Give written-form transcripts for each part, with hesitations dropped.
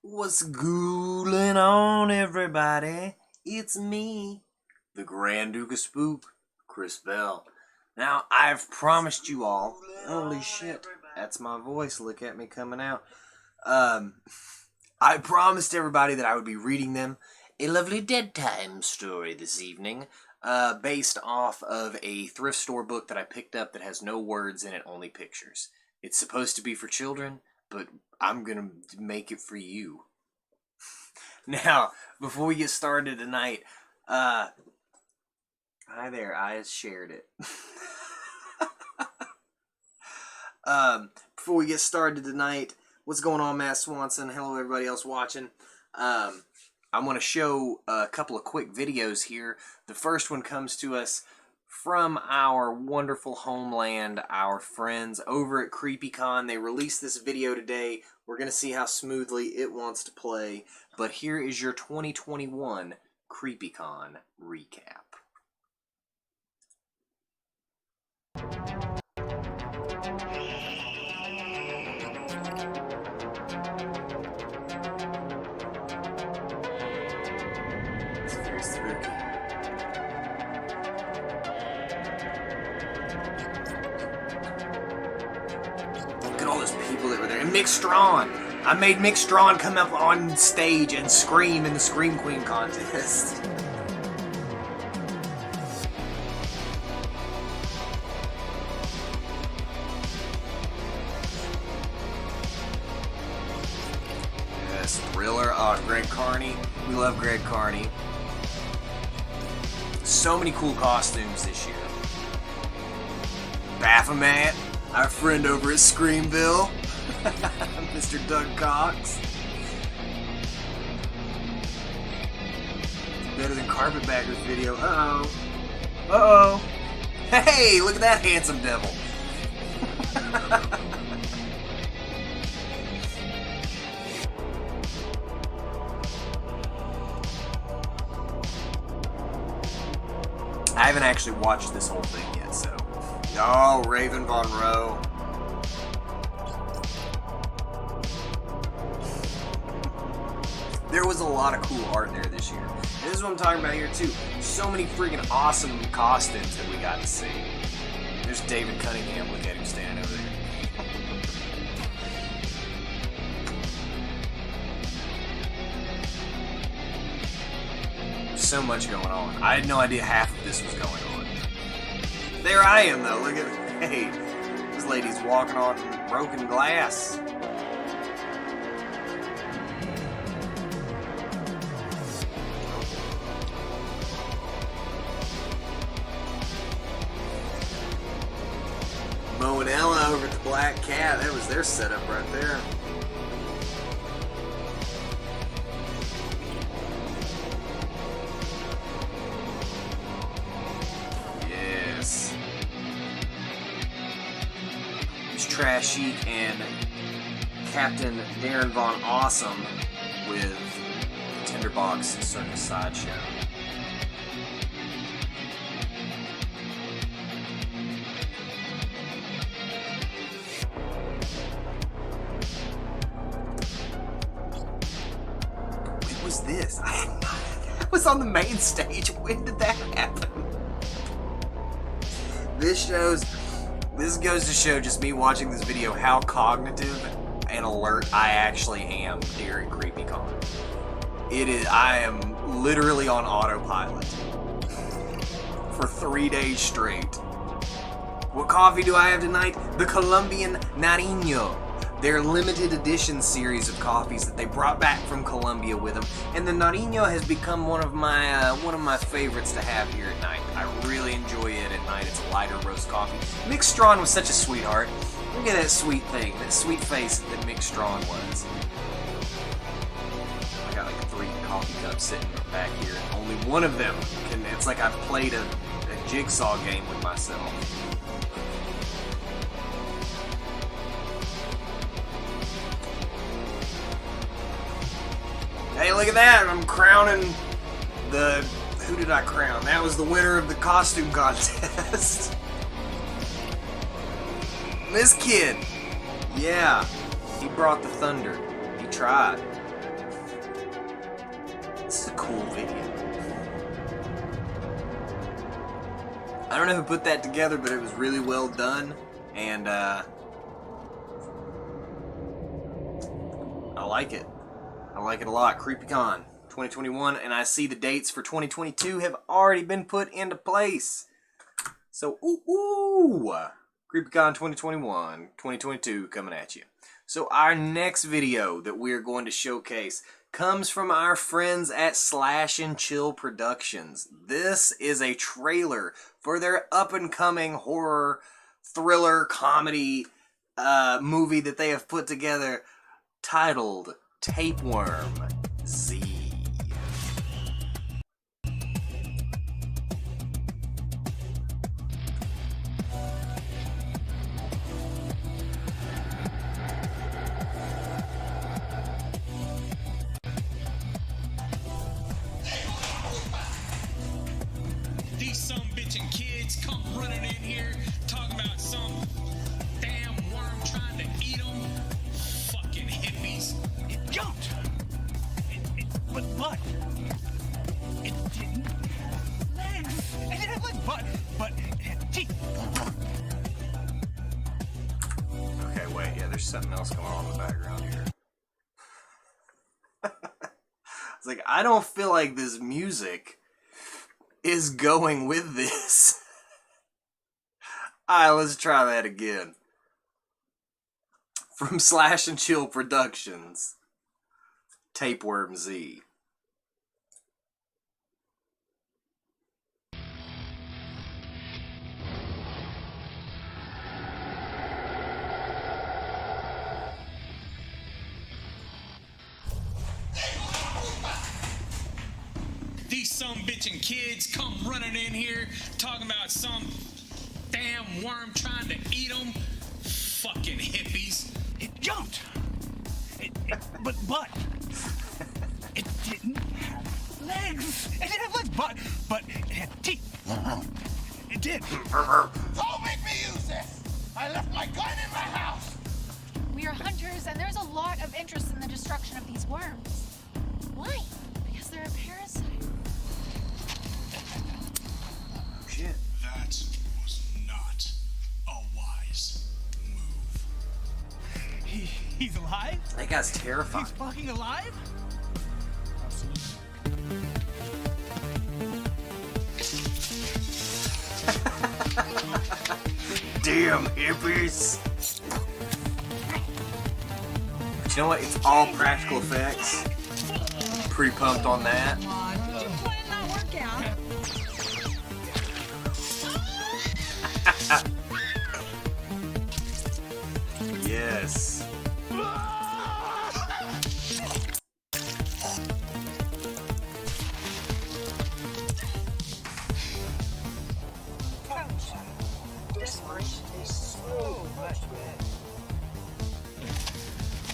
What's gooling on, everybody? It's me, the Grand Duke of Spook, Chris Bell. Now, I've promised you all... Holy shit, that's my voice. Look at me coming out. I promised everybody that I would be reading them a lovely DEADtime story this evening, based off of a thrift store book that I picked up that has no words in it, only pictures. It's supposed to be for children, but I'm gonna make it for you. Now, before we get started tonight, hi there, I shared it. Before we get started tonight, what's going on, Matt Swanson? Hello, everybody else watching. I'm going to show a couple of quick videos here. The first one comes to us from our wonderful homeland, our friends over at CreepyCon. They released this video today. We're going to see how smoothly it wants to play. But here is your 2021 CreepyCon recap. It's very spooky. Look at all those people that were there. And Mick Strawn. I made Mick Strawn come up on stage and scream in the Scream Queen contest. Yes, Thriller. Oh, Greg Carney. We love Greg Carney. So many cool costumes this year. Baphomet, our friend over at Screamville. Mr. Doug Cox. Better than Carpetbagger's video. Uh-oh. Uh-oh. Hey, look at that handsome devil. I haven't actually watched this whole thing yet, so. Oh, Raven Von Rowe. There was a lot of cool art there this year. And this is what I'm talking about here, too. So many freaking awesome costumes that we got to see. There's David Cunningham. Look at him standing over there. There's so much going on. I had no idea half of this was going on. There I am, though. Look at me. Hey, this lady's walking on broken glass. Mo and Ella over at the Black Cat. That was their setup right there. Yes. It's Trash Chic and Captain Darren Von Awesome with Tinderbox Circus Sideshow. This? I was on the main stage. When did that happen? This goes to show just me watching this video how cognitive and alert I actually am during CreepyCon. I am literally on autopilot for 3 days straight. What coffee do I have tonight? The Colombian Nariño. Their limited edition series of coffees that they brought back from Colombia with them, and the Nariño has become one of my favorites to have here at night. I really enjoy it at night. It's a lighter roast coffee. Mick Strawn was such a sweetheart. Look at that sweet thing, that sweet face that Mick Strawn was. I got like 3 coffee cups sitting back here, and only one of them can. It's like I've played a jigsaw game with myself. Hey, look at that! I'm crowning the... Who did I crown? That was the winner of the costume contest. This kid. Yeah. He brought the thunder. He tried. cool video. I don't know who put that together, but it was really well done, and I like it. I like it a lot. CreepyCon 2021, and I see the dates for 2022 have already been put into place. So, CreepyCon 2021, 2022 coming at you. So our next video that we are going to showcase comes from our friends at Slash and Chill Productions. This is a trailer for their up-and-coming horror, thriller, comedy movie that they have put together titled Tapeworm Z. These some bitchin' kids come running in here talking about some damn worm trying to eat them. Fucking hippies. It jumped. But it didn't have legs. It didn't have legs, but it had teeth. Okay, wait, yeah, there's something else going on in the background here. It's like, I don't feel like this music is going with this. Alright, let's try that again. From Slash and Chill Productions, Tapeworm Z. These some bitchin' kids come running in here talking about some damn worm trying to eat them. Fucking hippies. It jumped. But it didn't have legs. It didn't have legs, but it had teeth. It did. Don't make me use this! I left my gun in my house! We are hunters, and there's a lot of interest in the destruction of these worms. Why? Because they're a parasite. Shit. That was not a wise move. He's alive? That guy's terrifying. He's fucking alive? Damn hippies. But you know what? It's all practical effects. Pretty pumped on that. Did you plan that workout? Yes. Desperation is so much better.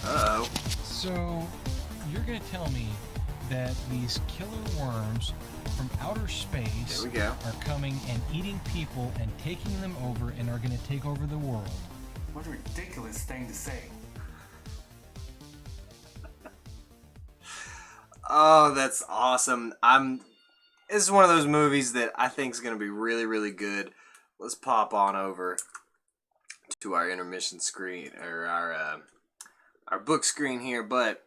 Uh-oh. So, you're going to tell me that these killer worms from outer space There we go. are coming and eating people and taking them over and are going to take over the world. What a ridiculous thing to say. Oh, that's awesome. This is one of those movies that I think is going to be really, really good. Let's pop on over to our intermission screen, or our book screen here, but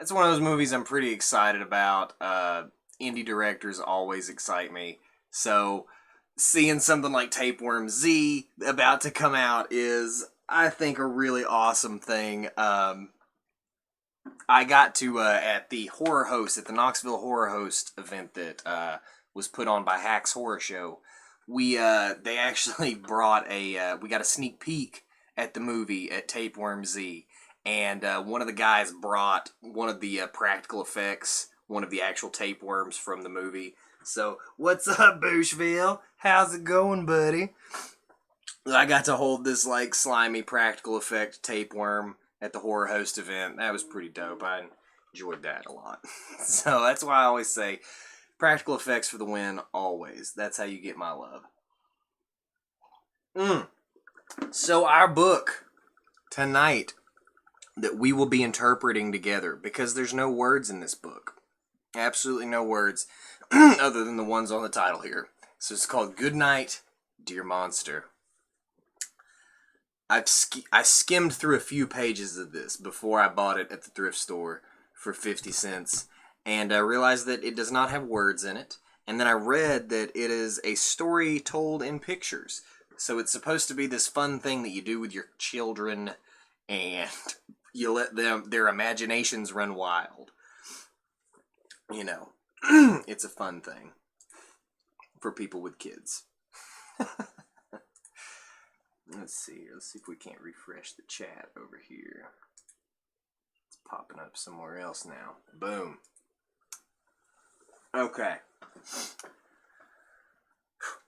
it's one of those movies I'm pretty excited about. Indie directors always excite me, so seeing something like Tapeworm Z about to come out is, I think, a really awesome thing. I got to, at the Horror Host, at the Knoxville Horror Host event that was put on by Hacks Horror Show, they actually brought we got a sneak peek at the movie at Tapeworm Z, and one of the guys brought one of the practical effects, one of the actual tapeworms from the movie. So, what's up, Bushville? How's it going, buddy? I got to hold this, like, slimy practical effect tapeworm at the Horror Host event. That was pretty dope. I enjoyed that a lot. So, that's why I always say, practical effects for the win, always. That's how you get my love. So, our book tonight that we will be interpreting together, because there's no words in this book. Absolutely no words other than the ones on the title here. So it's called Good Night, Dear Monster. I skimmed through a few pages of this before I bought it at the thrift store for 50 cents, and I realized that it does not have words in it. And then I read that it is a story told in pictures. So it's supposed to be this fun thing that you do with your children, and you let their imaginations run wild. You know, it's a fun thing for people with kids. Let's see if we can't refresh the chat over here. It's popping up somewhere else now. Boom. Okay.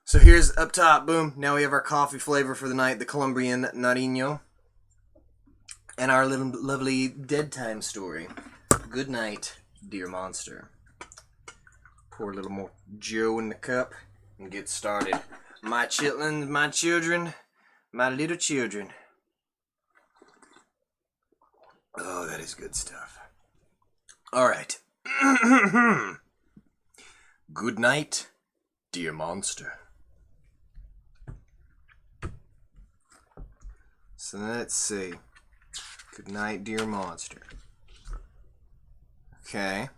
So here's up top, boom. Now we have our coffee flavor for the night, the Colombian Nariño. And our little lovely DEADtime story. Good night, dear monster. Pour a little more Joe in the cup and get started. My chitlins, my children, my little children. Oh, that is good stuff. All right. Good night, dear monster. So let's see. Good night, dear monster. Okay.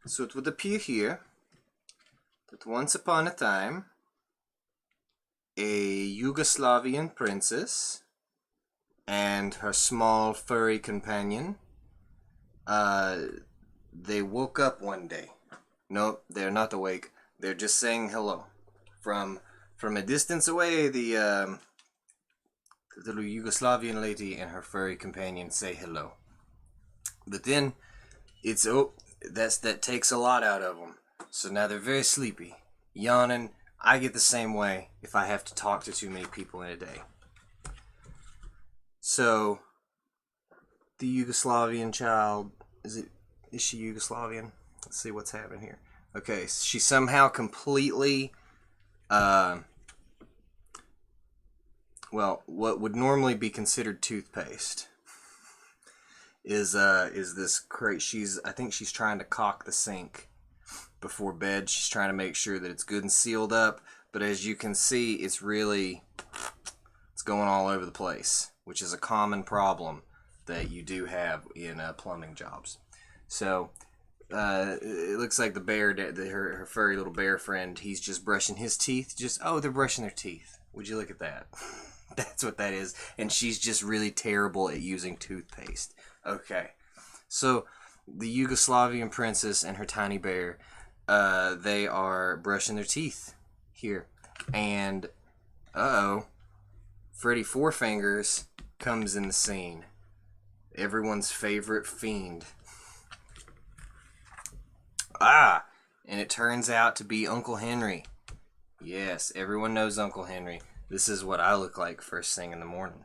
So it would appear here that once upon a time, a Yugoslavian princess and her small furry companion, they woke up one day. Nope, they're not awake. They're just saying hello. From a distance away, the little Yugoslavian lady and her furry companion say hello. But then, that takes a lot out of them. So now they're very sleepy, yawning. I get the same way if I have to talk to too many people in a day. So, the Yugoslavian child, is she Yugoslavian? Let's see what's happening here. Okay, she somehow completely, well, what would normally be considered toothpaste is this crate. I think she's trying to caulk the sink before bed. She's trying to make sure that it's good and sealed up, but as you can see, it's going all over the place, which is a common problem that you do have in plumbing jobs. So it looks like the bear, her furry little bear friend, he's just brushing his teeth. They're brushing their teeth. Would you look at that? That's what that is. And she's just really terrible at using toothpaste. Okay, so the Yugoslavian princess and her tiny bear, they are brushing their teeth here. And, Freddy Four Fingers comes in the scene. Everyone's favorite fiend. And it turns out to be Uncle Henry. Yes, everyone knows Uncle Henry. This is what I look like first thing in the morning.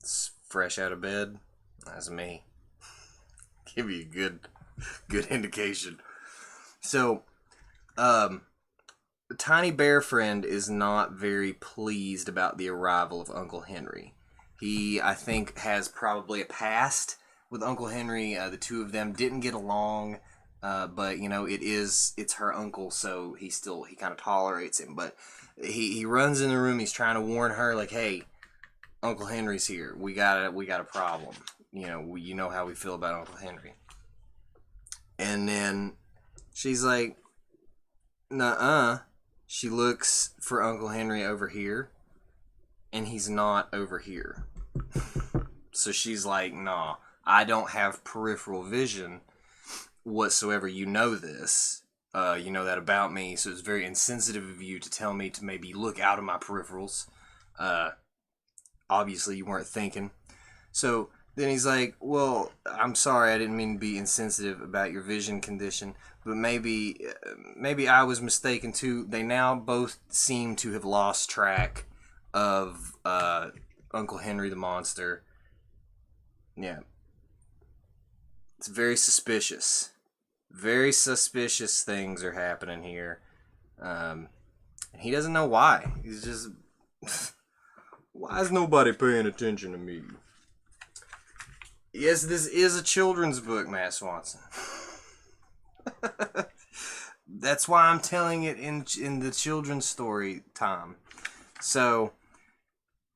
It's fresh out of bed. That's me. Give you a good indication. So, the tiny bear friend is not very pleased about the arrival of Uncle Henry. He, I think, has probably a past with Uncle Henry. The two of them didn't get along, but you know, it's her uncle, so he kind of tolerates him. But he runs in the room. He's trying to warn her, like, "Hey, Uncle Henry's here. We got a problem. You know how we feel about Uncle Henry." And then she's like, "Nuh-uh." She looks for Uncle Henry over here, and he's not over here. So she's like, "Nah, I don't have peripheral vision whatsoever. You know this. You know that about me, so it's very insensitive of you to tell me to maybe look out of my peripherals. Obviously, you weren't thinking." So then he's like, "Well, I'm sorry, I didn't mean to be insensitive about your vision condition, but maybe I was mistaken too." They now both seem to have lost track of Uncle Henry the monster. Yeah. It's very suspicious. Very suspicious things are happening here. And he doesn't know why. He's just... Why is nobody paying attention to me? Yes, this is a children's book, Matt Swanson. That's why I'm telling it in the children's story time. So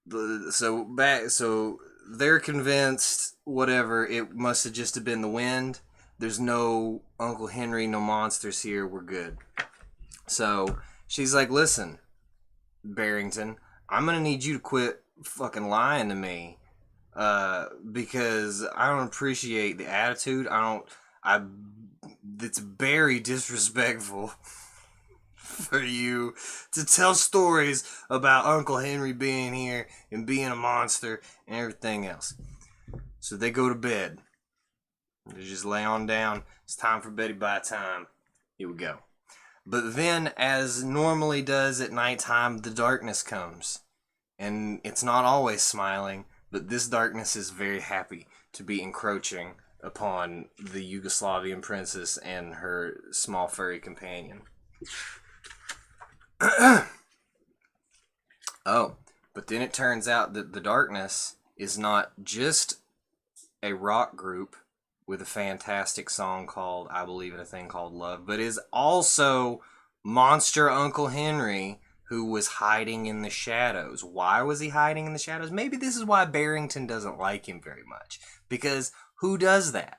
they're convinced whatever, it must have just been the wind. There's no Uncle Henry, no monsters here. We're good. So she's like, listen, Barrington, I'm gonna need you to quit fucking lying to me, because I don't appreciate the attitude. It's very disrespectful for you to tell stories about Uncle Henry being here and being a monster and everything else. So they go to bed. They just lay on down. It's time for Betty Bye time. Here we go. But then, as normally does at nighttime, the darkness comes. And it's not always smiling, but this darkness is very happy to be encroaching upon the Yugoslavian princess and her small furry companion. Oh, but then it turns out that the darkness is not just a rock group with a fantastic song called I Believe in a Thing Called Love, but is also Monster Uncle Henry, who was hiding in the shadows. Why was he hiding in the shadows? Maybe this is why Barrington doesn't like him very much. Because who does that?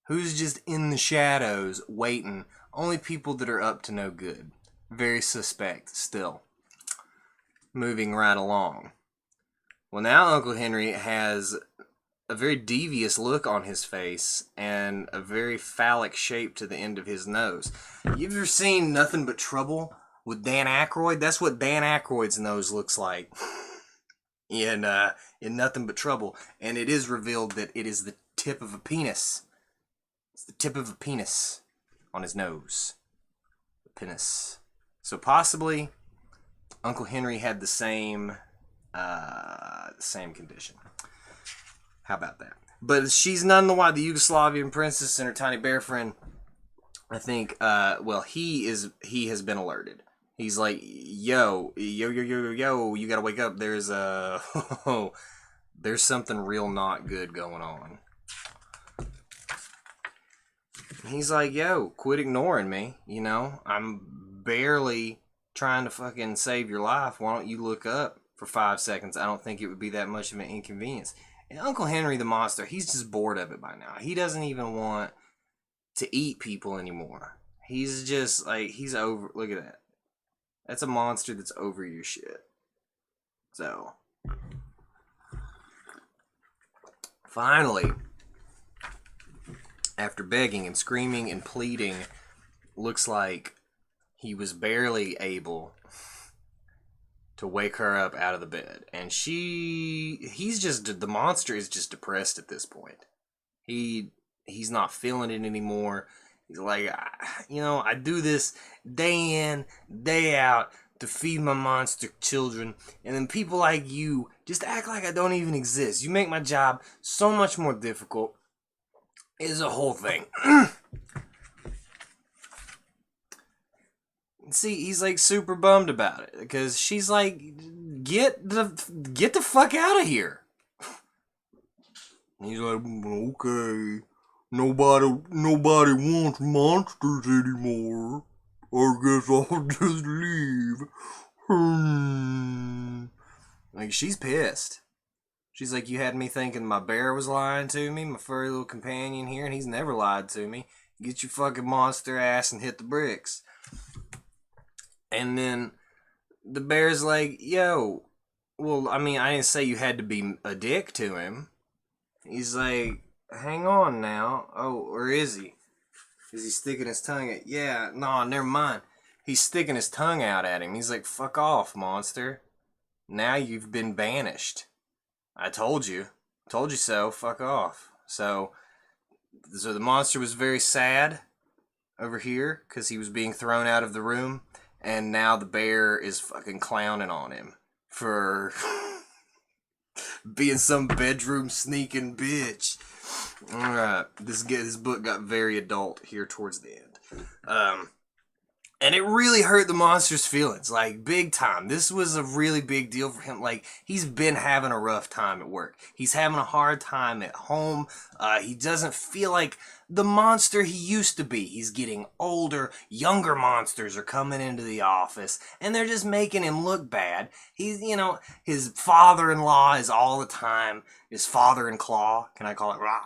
Who's just in the shadows waiting? Only people that are up to no good. Very suspect still. Moving right along. Well, now Uncle Henry has a very devious look on his face and a very phallic shape to the end of his nose. You ever seen Nothing But Trouble with Dan Aykroyd? That's what Dan Aykroyd's nose looks like in Nothing But Trouble. And it is revealed that it is the tip of a penis. It's the tip of a penis on his nose. The penis. So possibly Uncle Henry had the same condition. How about that? But she's none the while the Yugoslavian princess and her tiny bear friend. I think, he has been alerted. He's like, yo, you gotta wake up. There's something real not good going on. He's like, yo, quit ignoring me. You know, I'm barely trying to fucking save your life. Why don't you look up for 5 seconds? I don't think it would be that much of an inconvenience. And Uncle Henry the monster, he's just bored of it by now. He doesn't even want to eat people anymore. He's just like, he's over. Look at that. That's a monster that's over your shit. So, finally, after begging and screaming and pleading, looks like he was barely able to wake her up out of the bed. And the monster is just depressed at this point. He's not feeling it anymore. He's like, I do this day in, day out to feed my monster children. And then people like you just act like I don't even exist. You make my job so much more difficult. It's a whole thing. See, he's like super bummed about it because she's like, get the fuck out of here. He's like, okay, nobody wants monsters anymore. I guess I'll just leave. Like, she's pissed. She's like, you had me thinking my bear was lying to me, my furry little companion here, and he's never lied to me. Get your fucking monster ass and hit the bricks. And then the bear's like, yo, well, I mean, I didn't say you had to be a dick to him. He's like, hang on now. Oh, or is he? Is he sticking his tongue at? Yeah, no, never mind. He's sticking his tongue out at him. He's like, fuck off, monster. Now you've been banished. I told you. Told you so. Fuck off. So the monster was very sad over here because he was being thrown out of the room. And now the bear is fucking clowning on him for being some bedroom sneaking bitch. Alright, this book got very adult here towards the end. And it really hurt the monster's feelings, like, big time. This was a really big deal for him. Like, he's been having a rough time at work. He's having a hard time at home. He doesn't feel like the monster he used to be. He's getting older. Younger monsters are coming into the office, and they're just making him look bad. He's, you know, his father-in-law is all the time, his father-in-claw, can I call it raw?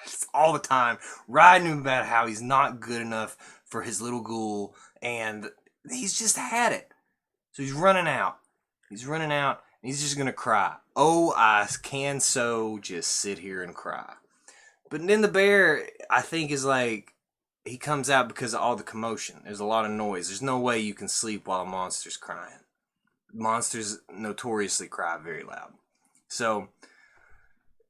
It's all the time, riding him about how he's not good enough for his little ghoul, and he's just had it. So he's running out. He's running out, and he's just gonna cry. Oh, I can so just sit here and cry. But then the bear, I think, is like, he comes out because of all the commotion. There's a lot of noise. There's no way you can sleep while a monster's crying. Monsters notoriously cry very loud. So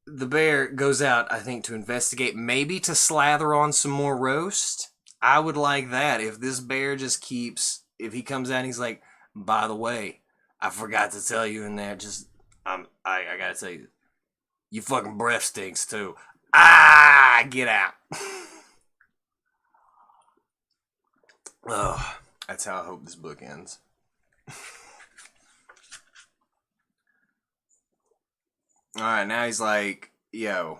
the bear goes out, I think, to investigate, maybe to slather on some more roast. I would like that if this bear just keeps, if he comes out and he's like, by the way, I forgot to tell you in there, just, I gotta tell you, you fucking breath stinks too. Ah, get out. Ugh, that's how I hope this book ends. Alright, now he's like, yo,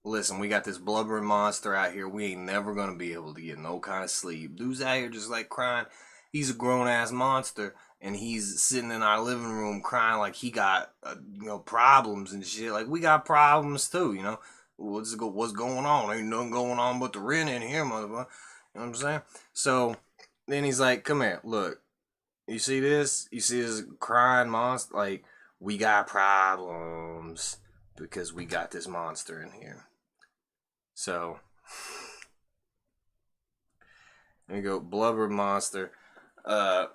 listen, we got this blubbering monster out here. We ain't never gonna be able to get no kind of sleep. Dude's out here just like crying. He's a grown-ass monster, and he's sitting in our living room crying like he got, problems and shit. Like, we got problems too, you know? What's going on? Ain't nothing going on but the rent in here, motherfucker. You know what I'm saying? So, then he's like, come here, look. You see this? You see this crying monster? Like, we got problems because we got this monster in here. So, there you go, blubber monster. Are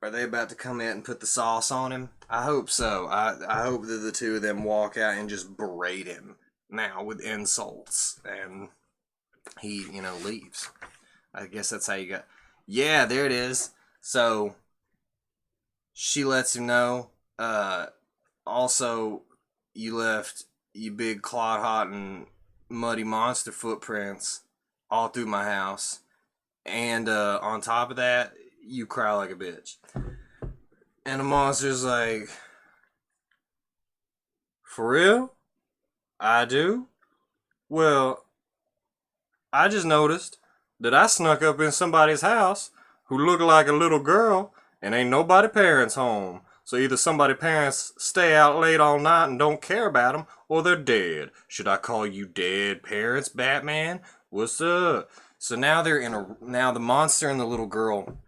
they about to come in and put the sauce on him? I hope so. I hope that the two of them walk out and just berate him now with insults, and he, leaves. I guess that's how you got. Yeah, there it is. So she lets him know. Also, you left you big clod hot and muddy monster footprints all through my house, and on top of that, you cry like a bitch. And the monster's like, for real? I do? Well, I just noticed that I snuck up in somebody's house who looked like a little girl, and ain't nobody parents home. So either somebody parents stay out late all night and don't care about them, or they're dead. Should I call you dead parents, Batman? What's up? So now now the monster and the little girl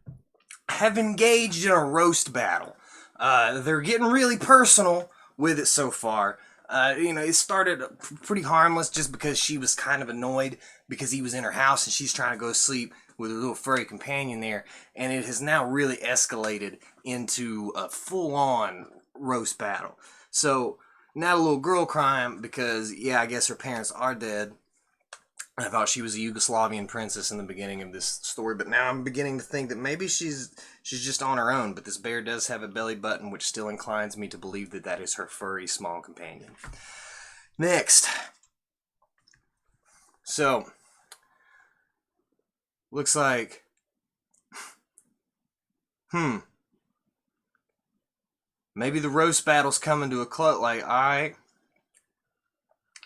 have engaged in a roast battle. They're getting really personal with it so far. It started pretty harmless just because she was kind of annoyed because he was in her house and she's trying to go to sleep with a little furry companion there. And it has now really escalated into a full-on roast battle. So now the little girl crying because, yeah, I guess her parents are dead. I thought she was a Yugoslavian princess in the beginning of this story, but now I'm beginning to think that maybe she's just on her own. But this bear does have a belly button, which still inclines me to believe that that is her furry small companion. Next. So, looks like, maybe the roast battle's coming to a close. Like, alright,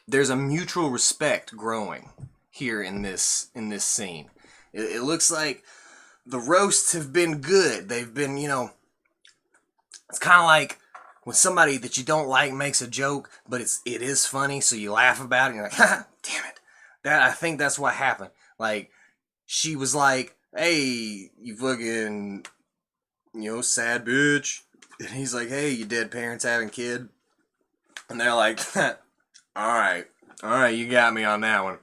there's a mutual respect growing here in this scene. It looks like the roasts have been good. They've been, it's kind of like when somebody that you don't like makes a joke, but it is funny, so you laugh about it, and you're like, ha, damn it. I think that's what happened. Like, she was like, hey, you fucking, sad bitch. And he's like, hey, you dead parents having kid. And they're like, alright, you got me on that one.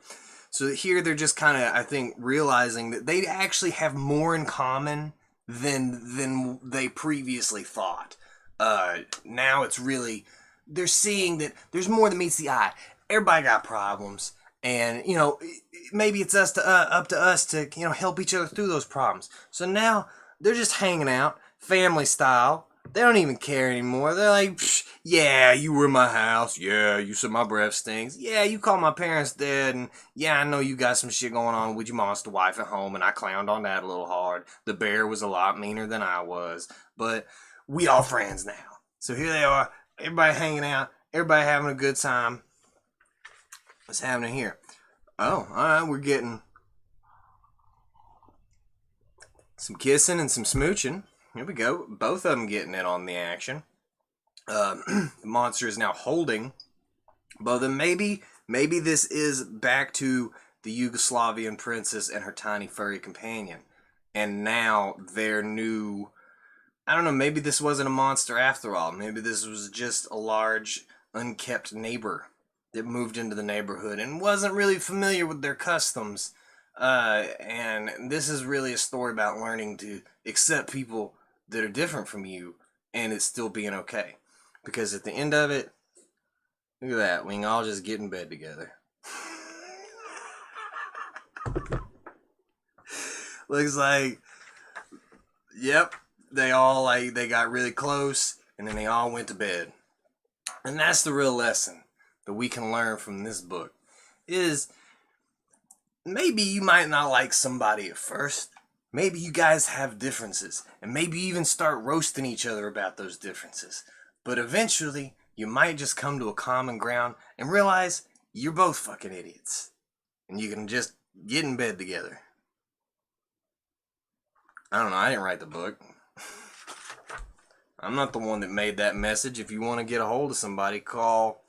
So here they're just kind of, I think, realizing that they actually have more in common than they previously thought. Now it's really, they're seeing that there's more than meets the eye. Everybody got problems, and maybe it's up to us to help each other through those problems. So now they're just hanging out, family style. They don't even care anymore. They're like, Yeah, you were in my house. Yeah, you said my breath stinks. Yeah, you called my parents dead. And yeah, I know you got some shit going on with your monster wife at home. And I clowned on that a little hard. The bear was a lot meaner than I was. But we all friends now. So here they are. Everybody hanging out. Everybody having a good time. What's happening here? Oh, alright, we're getting some kissing and some smooching. Here we go. Both of them getting in on the action. The monster is now holding both of them. Maybe this is back to the Yugoslavian princess and her tiny furry companion. And now their new... I don't know, maybe this wasn't a monster after all. Maybe this was just a large, unkept neighbor that moved into the neighborhood and wasn't really familiar with their customs. And this is really a story about learning to accept people that are different from you and it still being okay. Because at the end of it, look at that, we can all just get in bed together. Looks like, yep, they got really close and then they all went to bed. And that's the real lesson that we can learn from this book is maybe you might not like somebody at first. Maybe you guys have differences and maybe you even start roasting each other about those differences. But eventually you might just come to a common ground and realize you're both fucking idiots. And you can just get in bed together. I don't know, I didn't write the book. I'm not the one that made that message. If you want to get a hold of somebody, call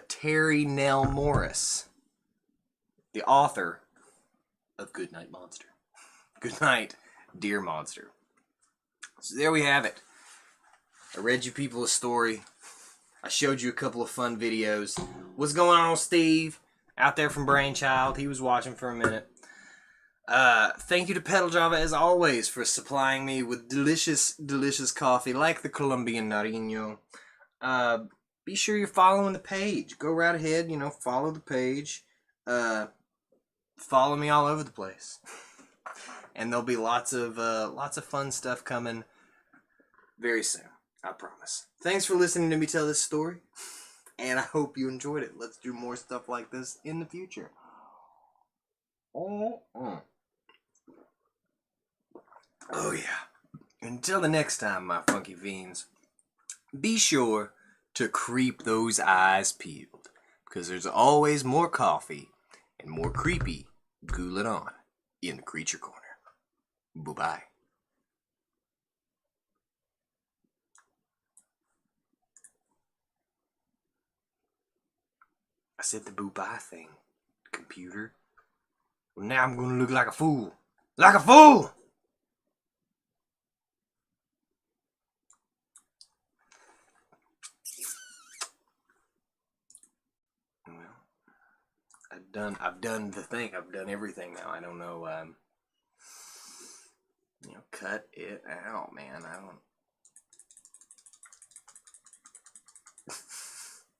Terry Nell Morris, the author of Good Night Monster. Good night, dear monster. So there we have it. I read you people a story. I showed you a couple of fun videos. What's going on, Steve? Out there from Brainchild. He was watching for a minute. Thank you to Pedal Java, as always, for supplying me with delicious, delicious coffee like the Colombian Nariño. Be sure you're following the page. Go right ahead, follow the page. Follow me all over the place. And there'll be lots of fun stuff coming very soon. I promise. Thanks for listening to me tell this story. And I hope you enjoyed it. Let's do more stuff like this in the future. Oh yeah. Until the next time, my funky fiends, be sure to keep those eyes peeled, because there's always more coffee and more creepy ghouling on in the Creature Corner. Bye-bye. I said the boo-bye thing, computer. Well, now I'm gonna look like a fool. Like a fool! Well, I've done the thing. I've done everything now. I don't know, cut it out, man. I don't...